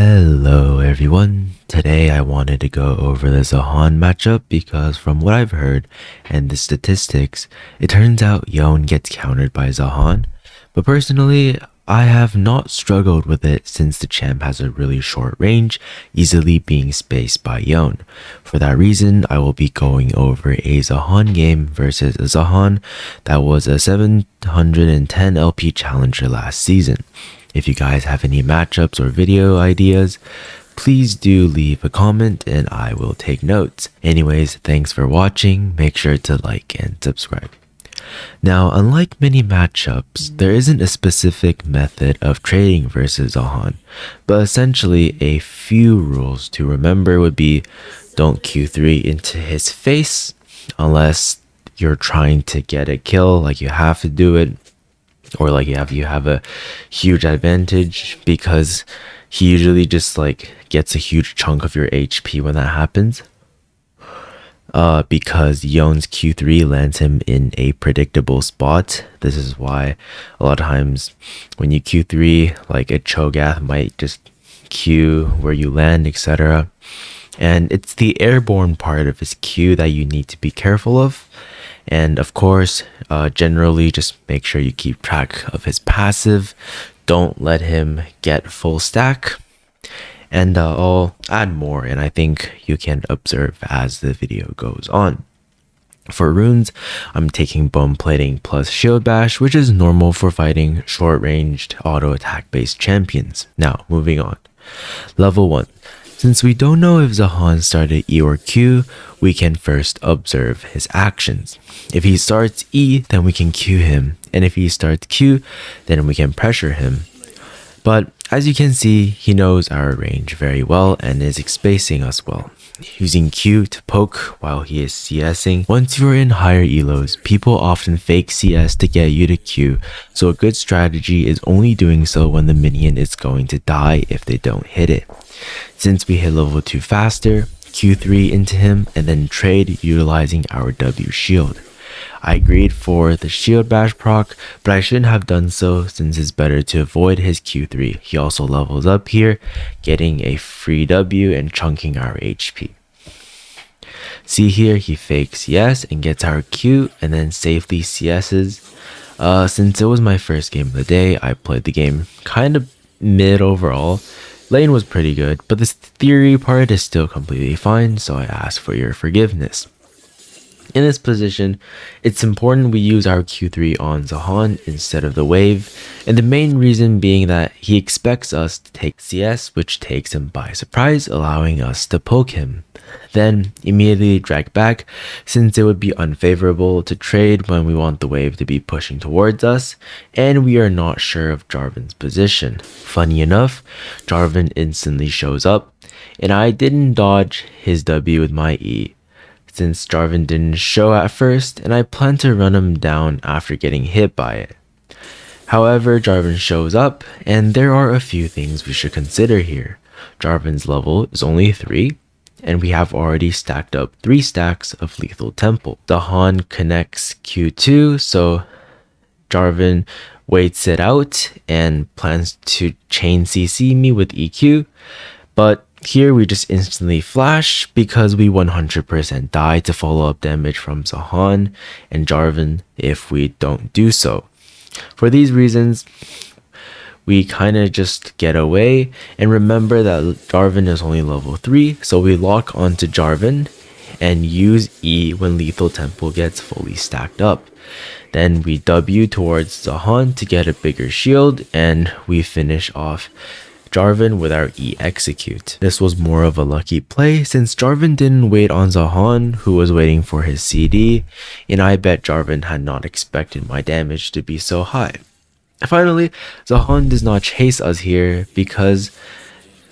Hello everyone, today I wanted to go over the Zaahen matchup because from what I've heard and the statistics, it turns out Yone gets countered by Zaahen, but personally, I have not struggled with it since the champ has a really short range, easily being spaced by Yone. For that reason, I will be going over a Zaahen game versus a Zaahen that was a 710 LP challenger last season. If you guys have any matchups or video ideas, please do leave a comment and I will take notes. Anyways, thanks for watching. Make sure to like and subscribe. Now, unlike many matchups, there isn't a specific method of trading versus Zaahen, but essentially a few rules to remember would be don't Q3 into his face unless you're trying to get a kill, like you have to do it, or like you have a huge advantage, because he usually just like gets a huge chunk of your HP when that happens. Because Yone's Q3 lands him in a predictable spot. This is why a lot of times when you Q3, like a Cho'Gath might just Q where you land, etc. And it's the airborne part of his Q that you need to be careful of. And of course, generally just make sure you keep track of his passive. Don't let him get full stack. And I'll add more, and I think you can observe as the video goes on. For runes, I'm taking bone plating plus shield bash, which is normal for fighting short-ranged auto attack based champions. Now, moving on. Level 1. Since we don't know if Zaahen started E or Q, we can first observe his actions. If he starts E, then we can Q him, and if he starts Q, then we can pressure him. But as you can see, he knows our range very well and is spacing us well, using Q to poke while he is CSing. Once you're in higher elos, people often fake CS to get you to Q, so a good strategy is only doing so when the minion is going to die if they don't hit it. Since we hit level 2 faster, Q3 into him and then trade utilizing our W shield. I agreed for the shield bash proc, but I shouldn't have done so since it's better to avoid his Q3. He also levels up here, getting a free W and chunking our HP. See here, he fakes CS and gets our Q and then safely CS's. Since it was my first game of the day, I played the game kind of mid overall. Lane was pretty good, but this theory part is still completely fine, so I ask for your forgiveness. In this position, it's important we use our Q3 on Zaahen instead of the wave, and the main reason being that he expects us to take CS, which takes him by surprise, allowing us to poke him. Then immediately drag back, since it would be unfavorable to trade when we want the wave to be pushing towards us, and we are not sure of Jarvan's position. Funny enough, Jarvan instantly shows up, and I didn't dodge his W with my E, since Jarvan didn't show at first, and I plan to run him down after getting hit by it. However, Jarvan shows up, and there are a few things we should consider here. Jarvan's level is only 3, and we have already stacked up 3 stacks of Lethal Temple. Zaahen connects Q2, so Jarvan waits it out and plans to chain CC me with EQ, but here we just instantly flash because we 100% die to follow up damage from Zaahen and Jarvan if we don't do so. For these reasons, we kind of just get away, and remember that Jarvan is only level 3, so we lock onto Jarvan and use E when Lethal Temple gets fully stacked up. Then we W towards Zaahen to get a bigger shield, and we finish off Jarvan with our E execute. This was more of a lucky play since Jarvan didn't wait on Zaahen, who was waiting for his CD, and I bet Jarvan had not expected my damage to be so high. Finally, Zaahen does not chase us here because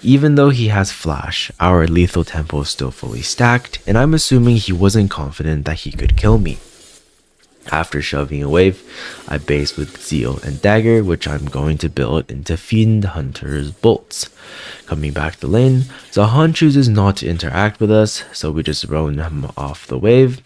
even though he has flash, our Lethal Tempo is still fully stacked, and I'm assuming he wasn't confident that he could kill me. After shoving a wave, I base with Zeal and Dagger, which I'm going to build into Fiend Hunter's bolts. Coming back to lane, Zaahen chooses not to interact with us, so we just run him off the wave.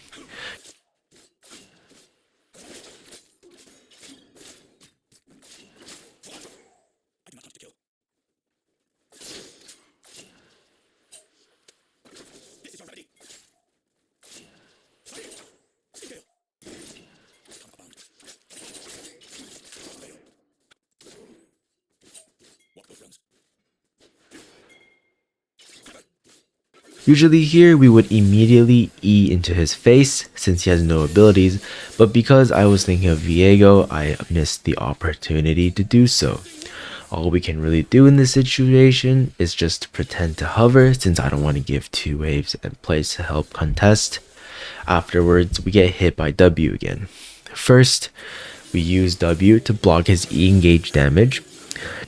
Usually here we would immediately E into his face since he has no abilities, but because I was thinking of Viego, I missed the opportunity to do so. All we can really do in this situation is just pretend to hover since I don't want to give 2 waves and place to help contest. Afterwards, we get hit by W again. First, we use W to block his E engage damage.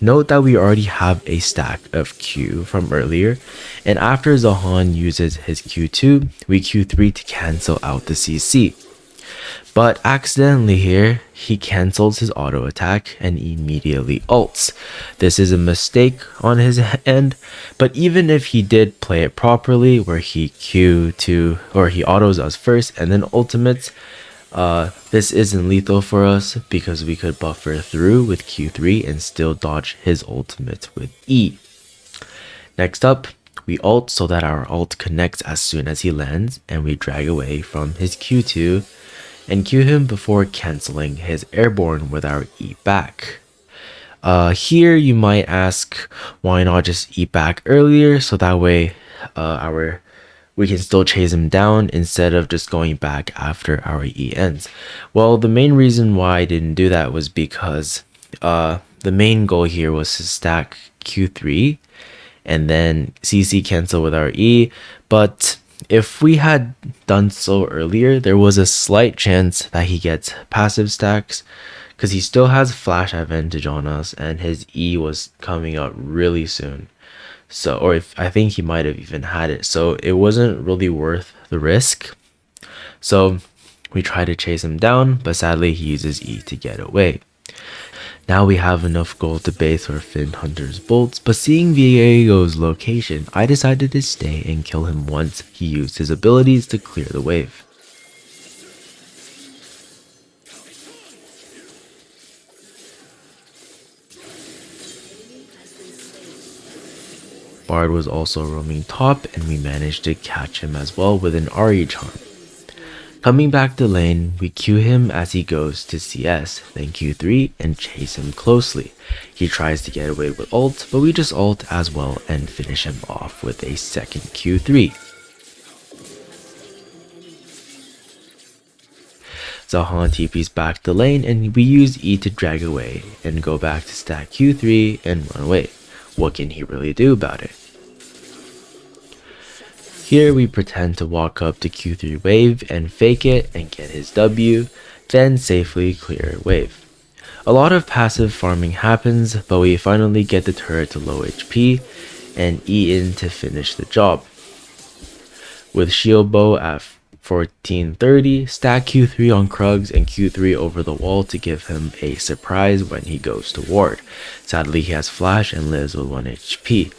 Note that we already have a stack of Q from earlier, and after Zaahen uses his Q2, we Q3 to cancel out the CC. But accidentally here, he cancels his auto attack and immediately ults. This is a mistake on his end, but even if he did play it properly, where he Q2 or he autos us first and then ultimates, this isn't lethal for us because we could buffer through with Q3 and still dodge his ultimate with E. Next up, we ult so that our ult connects as soon as he lands, and we drag away from his Q2 and Q him before cancelling his airborne with our E back. Here you might ask, why not just E back earlier so that way we can still chase him down instead of just going back after our E ends. Well, the main reason why I didn't do that was because the main goal here was to stack Q3 and then CC cancel with our E, but if we had done so earlier, there was a slight chance that he gets passive stacks because he still has flash advantage on us and his E was coming up really soon. So, or if I think he might have even had it, so it wasn't really worth the risk. So we try to chase him down, but sadly he uses E to get away. Now we have enough gold to base for Finn Hunter's bolts, but seeing Viego's location, I decided to stay and kill him once he used his abilities to clear the wave. Bard was also roaming top and we managed to catch him as well with an RE charm. Coming back to lane, we Q him as he goes to CS, then Q3 and chase him closely. He tries to get away with ult, but we just ult as well and finish him off with a second Q3. Zaahen TP's back to lane and we use E to drag away and go back to stack Q3 and run away. What can he really do about it? Here we pretend to walk up to Q3 wave and fake it and get his W, then safely clear wave. A lot of passive farming happens, but we finally get the turret to low HP and E in to finish the job. With shield bow at 1430, stack Q3 on Krugs and Q3 over the wall to give him a surprise when he goes to ward. Sadly he has flash and lives with 1 HP.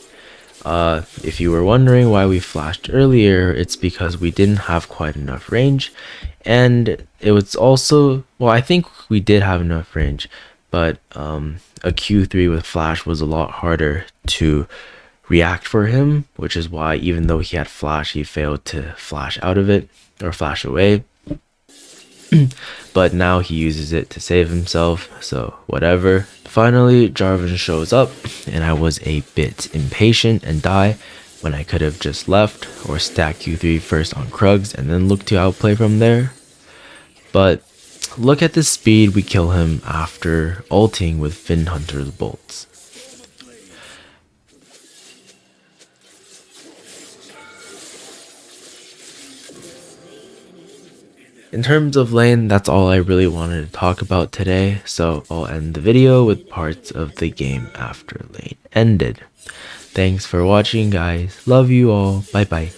If you were wondering why we flashed earlier, it's because we didn't have quite enough range, and it was also, well, I think we did have enough range, but a Q3 with flash was a lot harder to react for him, which is why even though he had flash, he failed to flash out of it or flash away. But now he uses it to save himself, so whatever. Finally, Jarvan shows up, and I was a bit impatient and die when I could have just left or stacked Q3 first on Krugs and then look to outplay from there. But look at the speed we kill him after ulting with Finn Hunter's bolts. In terms of lane, that's all I really wanted to talk about today, so I'll end the video with parts of the game after lane ended. Thanks for watching guys, love you all, bye bye.